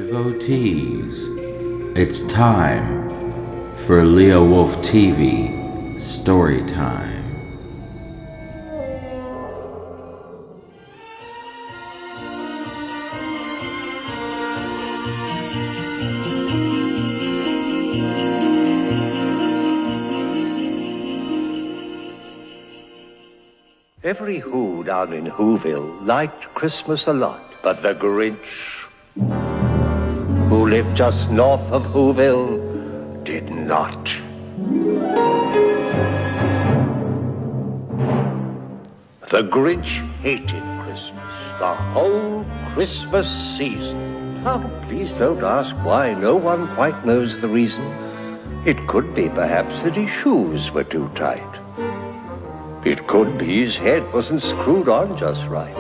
Devotees, it's time for Leowolf TV story time. Every Who down in Whoville liked Christmas a lot, but the Grinch, who lived just north of Whoville, did not. The Grinch hated Christmas, the whole Christmas season. Oh, please don't ask why. No one quite knows the reason. It could be perhaps that his shoes were too tight. It could be his head wasn't screwed on just right.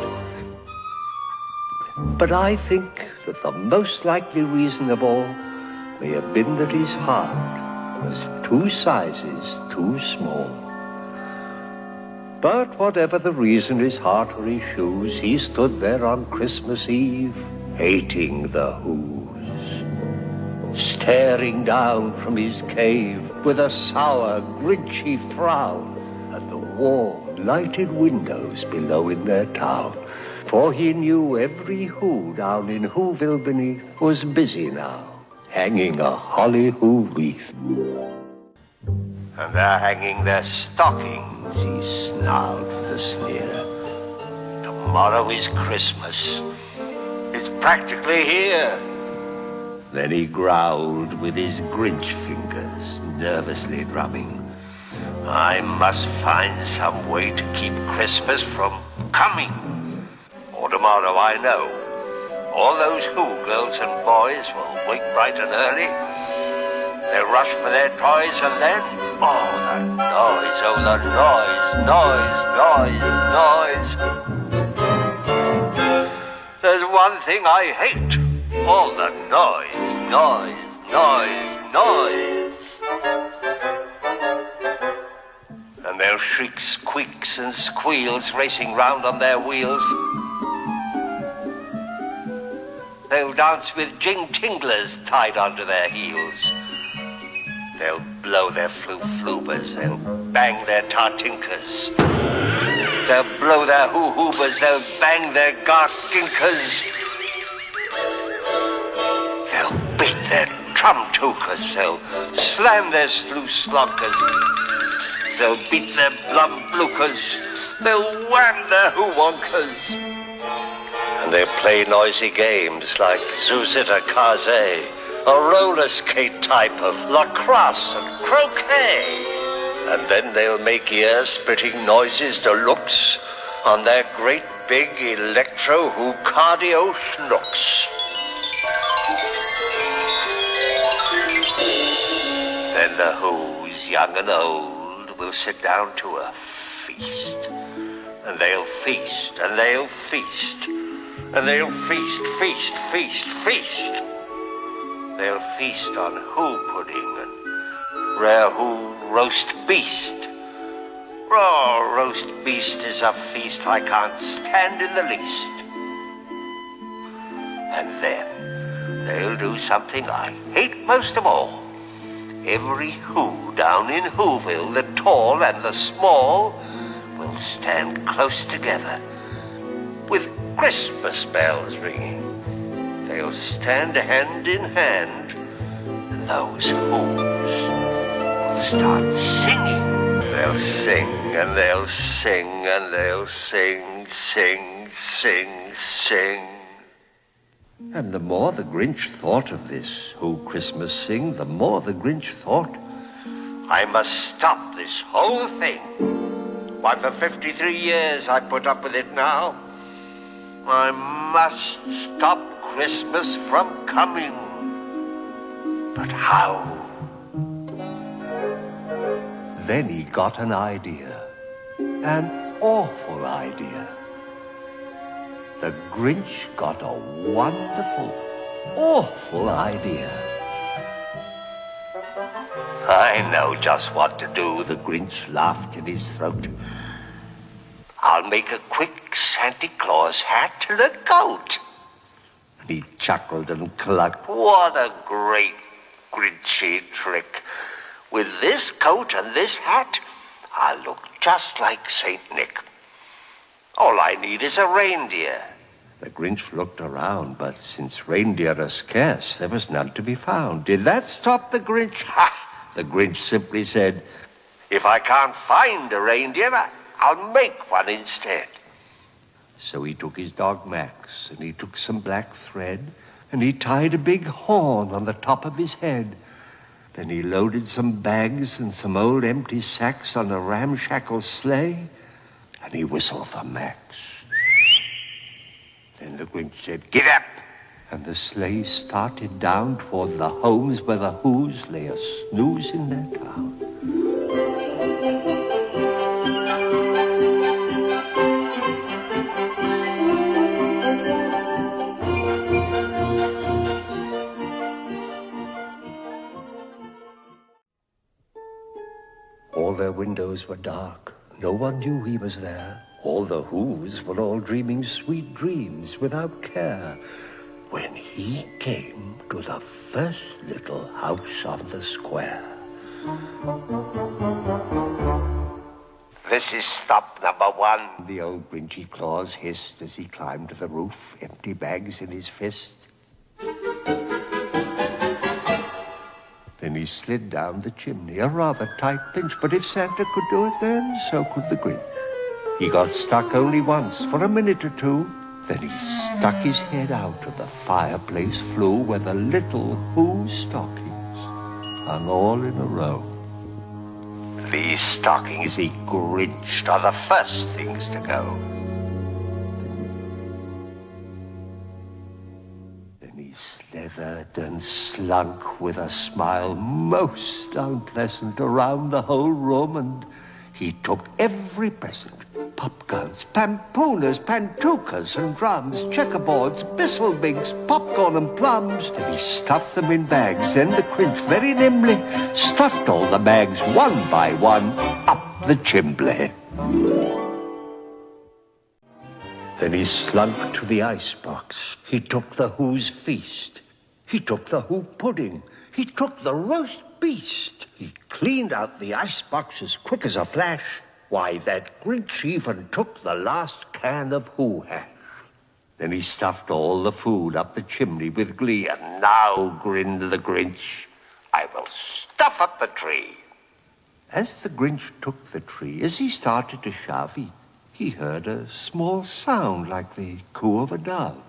But I think that the most likely reason of all may have been that his heart was 2 sizes too small. But whatever the reason, his heart or his shoes, he stood there on Christmas Eve, hating the Whos, staring down from his cave with a sour, grinchy frown at the warm, lighted windows below in their town. For he knew every Who down in Whoville beneath was busy now, hanging a holly Who wreath. And they're hanging their stockings, he snarled with a sneer. Tomorrow is Christmas. It's practically here. Then he growled with his Grinch fingers, nervously drumming. I must find some way to keep Christmas from coming. Or tomorrow, I know, all those Who girls and boys will wake bright and early. They'll rush for their toys and then, oh, the noise, noise. There's one thing I hate, all the noise. And they'll shriek squeaks and squeals racing round on their wheels. They'll dance with jing-tinglers tied onto their heels. They'll blow their flue-flubers, they'll bang their tartinkers. They'll blow their hoo-hoobers, they'll bang their garkinkers. They'll beat their trum-tookers, they'll slam their slue-slonkers. They'll beat their blum-blookers, they'll wham their hoo-wonkers. And they'll play noisy games like Dauzat or Kaze, a roller skate type of lacrosse and croquet. And then they'll make ear-splitting noises deluxe on their great big electro-Who cardio schnooks. Then the Whos, young and old, will sit down to a feast. And they'll feast, and they'll feast. And they'll feast. They'll feast on Who pudding and rare Who roast beast. Raw roast beast is a feast I can't stand in the least. And then they'll do something I hate most of all. Every Who down in Whoville, the tall and the small, will stand close together with Christmas bells ringing. They'll stand hand in hand, and those Whos will start singing. They'll sing, and they'll sing, and they'll sing. And the more the Grinch thought of this Who Christmas sing, the more the Grinch thought, I must stop this whole thing. Why, for 53 years I put up with it now. I must stop Christmas from coming. But how? Then he got an idea. An awful idea. The Grinch got a wonderful, awful idea. I know just what to do, the Grinch laughed in his throat. I'll make a quick Santa Claus hat and a coat. And he chuckled and clucked. What a great Grinchy trick. With this coat and this hat, I'll look just like Saint Nick. All I need is a reindeer. The Grinch looked around, but since reindeer are scarce, there was none to be found. Did that stop the Grinch? Ha! The Grinch simply said, if I can't find a reindeer, I'll make one instead. So he took his dog Max, and he took some black thread, and he tied a big horn on the top of his head. Then he loaded some bags and some old empty sacks on a ramshackle sleigh, and he whistled for Max. Then the Grinch said, get up! And the sleigh started down toward the homes where the Who's lay a-snooze in their town. All their windows were dark. No one knew he was there. All the Who's were all dreaming sweet dreams without care, when he came to the first little house on the square. This is stop number 1, the old Grinchy Claus hissed as he climbed to the roof, empty bags in his fist. Then he slid down the chimney, a rather tight pinch, but if Santa could do it then, so could the Grinch. He got stuck only once, for a minute or two. Then he stuck his head out of the fireplace flue where the little Who's stockings hung all in a row. These stockings, he Grinched, are the first things to go. Then he slithered and slunk with a smile most unpleasant around the whole room, and he took every present. Popguns, pampooners, pantookas and drums, checkerboards, bissellbigs, popcorn and plums. Then he stuffed them in bags. Then the Grinch very nimbly stuffed all the bags one by one up the chimbley. Then he slunk to the icebox. He took the Who's feast. He took the Who pudding. He took the roast beast. He cleaned out the icebox as quick as a flash. Why, that Grinch even took the last can of Who hash. Then he stuffed all the food up the chimney with glee. And now, grinned the Grinch, I will stuff up the tree. As the Grinch took the tree, as he started to shove, he heard a small sound like the coo of a dove.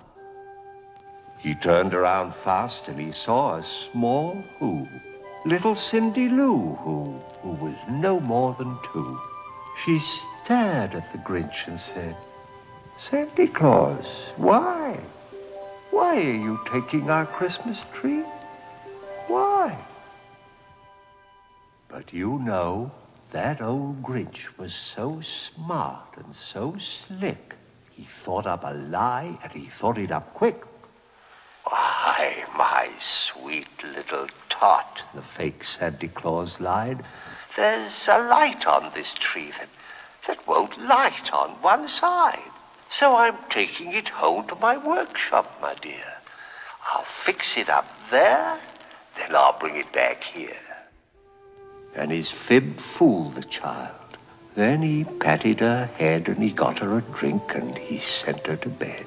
He turned around fast and he saw a small Who, little Cindy Lou who was no more than 2. She stared at the Grinch and said, Santa Claus, why? Why are you taking our Christmas tree? Why? But you know, that old Grinch was so smart and so slick. He thought up a lie, and he thought it up quick. Why, my sweet little tot, the fake Santa Claus lied. There's a light on this tree that won't light on one side. So I'm taking it home to my workshop, my dear. I'll fix it up there, then I'll bring it back here. And his fib fooled the child. Then he patted her head and he got her a drink and he sent her to bed.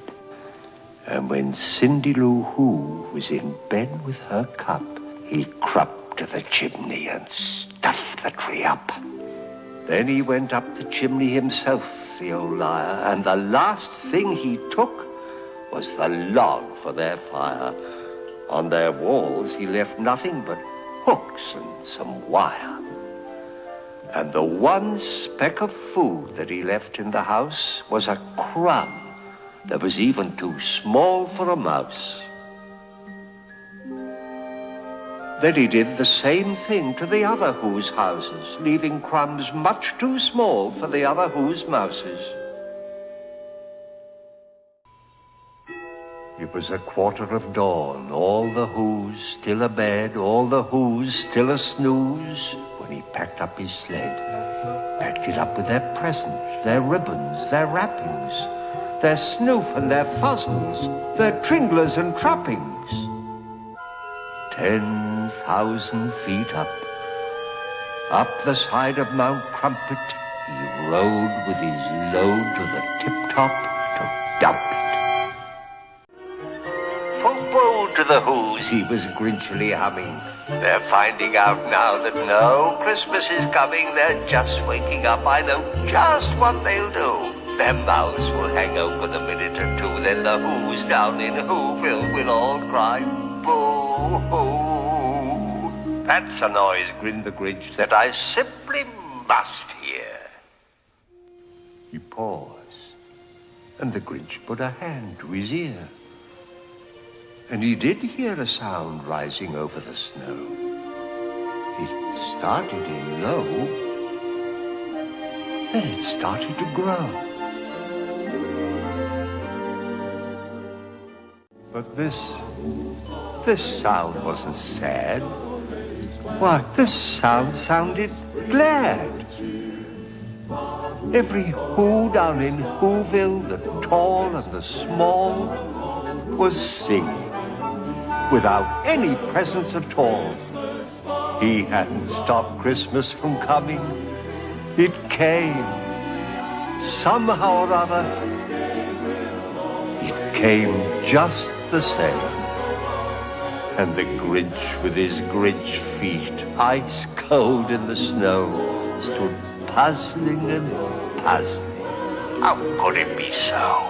And when Cindy Lou Who was in bed with her cup, he crept to the chimney and stuffed the tree up. Then he went up the chimney himself, the old liar, and the last thing he took was the log for their fire. On their walls he left nothing but hooks and some wire. And the one speck of food that he left in the house was a crumb that was even too small for a mouse. Then he did the same thing to the other Who's houses, leaving crumbs much too small for the other Who's mouses. It was 1:15 all the Who's still abed, all the Who's still a snooze, when he packed up his sled. Packed it up with their presents, their ribbons, their wrappings, their snoof and their fuzzles, their tringlers and trappings. 10,000 feet up the side of Mount Crumpet, he rode with his load to the tip-top to dump it. Pooh-pooh to the Who's, he was grinchily humming. They're finding out now that no Christmas is coming. They're just waking up. I know just what they'll do. Their mouths will hang open a minute or two. Then the Who's down in Whoville will all cry, boo-hoo. That's a noise, grinned the Grinch, that I simply must hear. He paused, and the Grinch put a hand to his ear. And he did hear a sound rising over the snow. It started in low, then it started to grow. But this sound wasn't sad. Why, this sound sounded glad. Every Who down in Whoville, the tall and the small, was singing. Without any presents at all. He hadn't stopped Christmas from coming. It came. Somehow or other, it came just the same. And the Grinch with his Grinch feet, ice cold in the snow, stood puzzling and puzzling. How could it be so?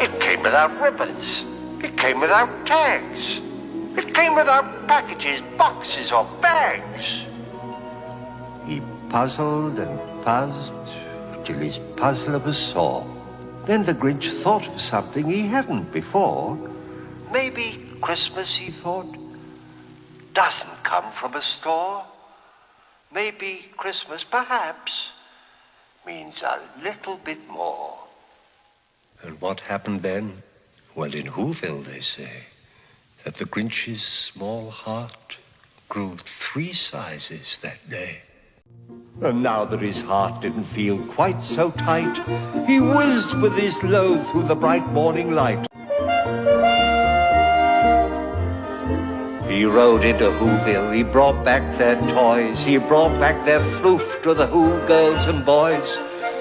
It came without ribbons. It came without tags. It came without packages, boxes, or bags. He puzzled and puzzled till his puzzler was sore. Then the Grinch thought of something he hadn't before. Maybe Christmas, he thought, doesn't come from a store. Maybe Christmas, perhaps, means a little bit more. And what happened then? Well, in Whoville, they say, that the Grinch's small heart grew 3 sizes that day. And now that his heart didn't feel quite so tight, he whizzed with his load through the bright morning light. He rode into Whoville, he brought back their toys, he brought back their floof to the Who girls and boys.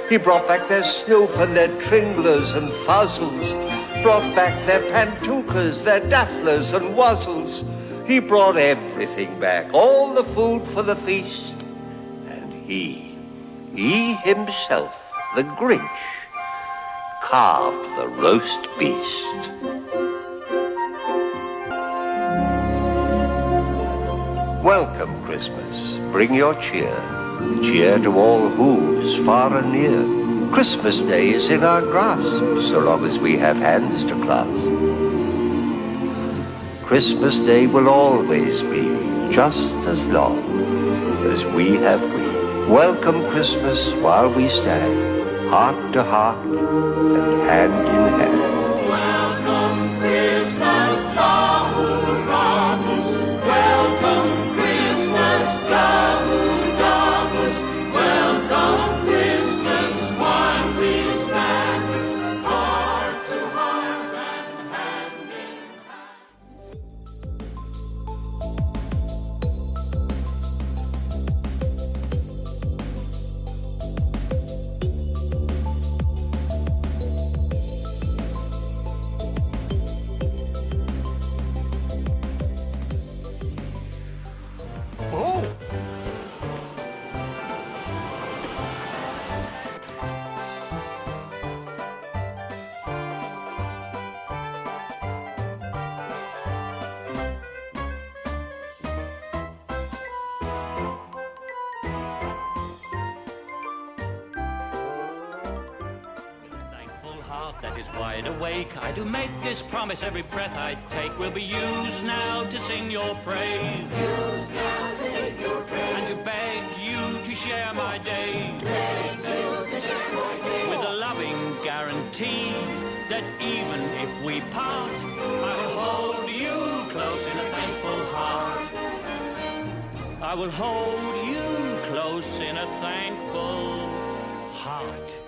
He brought back their snoof and their tringlers and fuzzles, brought back their pantookas, their dafflers and wuzzles. He brought everything back, all the food for the feast. And he himself, the Grinch, carved the roast beast. Welcome, Christmas. Bring your cheer. Cheer to all Who's far and near. Christmas Day is in our grasp, so long as we have hands to clasp. Christmas Day will always be, just as long as we have breathed. Welcome Christmas while we stand, heart to heart and hand in hand. Welcome Christmas, Dauzat. Welcome Christmas, Dauzat. Welcome Christmas while we stand, heart to heart and hand in hand. That is wide awake. I do make this promise, every breath I take will be used now to sing your praise. Used now to sing your praise. And to beg you to share my day. Beg you to share my day. With a loving guarantee that even if we part, I will hold you close in a thankful heart. I will hold you close in a thankful heart.